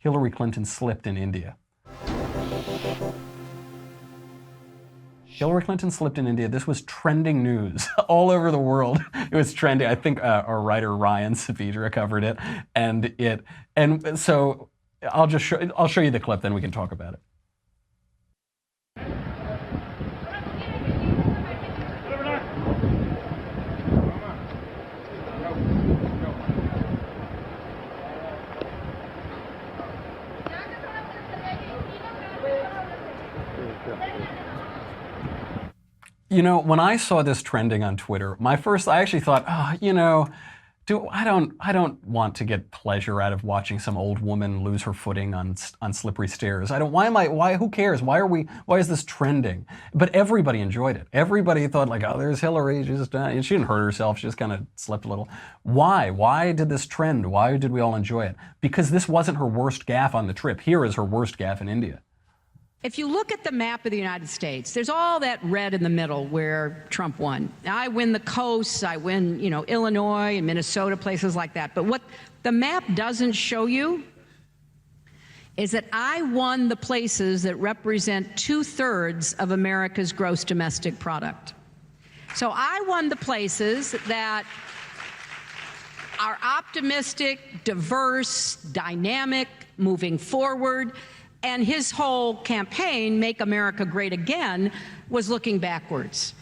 Hillary Clinton slipped in India. Hillary Clinton slipped in India. This was trending news all over the world. It was trending. I think our writer Ryan Savidra covered it, and so I'll show you the clip, then we can talk about it. You know, when I saw this trending on Twitter, I actually thought, oh, you know, I don't want to get pleasure out of watching some old woman lose her footing on slippery stairs. Who cares? Why is this trending? But everybody enjoyed it. Everybody thought like, oh, there's Hillary. She didn't hurt herself. She just kind of slipped a little. Why? Why did this trend? Why did we all enjoy it? Because this wasn't her worst gaffe on the trip. Here is her worst gaffe in India. If you look at the map of the United States, there's all that red in the middle where Trump won. I win the coasts, I win, you know, Illinois and Minnesota, places like that. But what the map doesn't show you is that I won the places that represent 2/3 of America's gross domestic product. So I won the places that are optimistic, diverse, dynamic, moving forward. And his whole campaign, Make America Great Again, was looking backwards.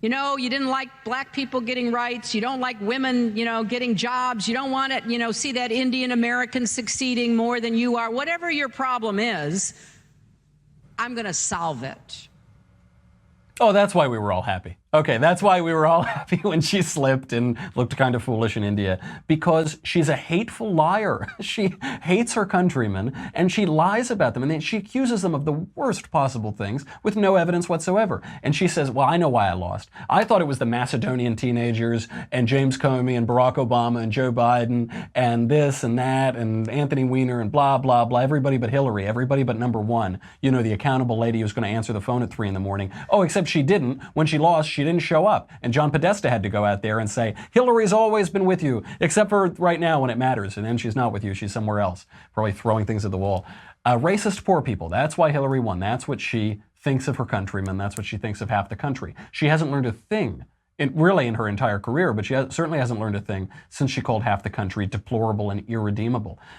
You know, you didn't like black people getting rights. You don't like women, you know, getting jobs. You don't want to, you know, see that Indian American succeeding more than you are. Whatever your problem is, I'm going to solve it. Oh, that's why we were all happy. Okay, that's why we were all happy when she slipped and looked kind of foolish in India, because she's a hateful liar. She hates her countrymen and she lies about them, and she accuses them of the worst possible things with no evidence whatsoever. And she says, well, I know why I lost. I thought it was the Macedonian teenagers and James Comey and Barack Obama and Joe Biden and this and that and Anthony Weiner and blah, blah, blah, everybody but Hillary, everybody but number one, you know, the accountable lady who's going to answer the phone at 3 a.m. Oh, except she didn't. When she lost, she didn't show up. And John Podesta had to go out there and say, Hillary's always been with you, except for right now when it matters. And then she's not with you. She's somewhere else, probably throwing things at the wall. Racist poor people. That's why Hillary won. That's what she thinks of her countrymen. That's what she thinks of half the country. She hasn't learned a thing really in her entire career, but she certainly hasn't learned a thing since she called half the country deplorable and irredeemable.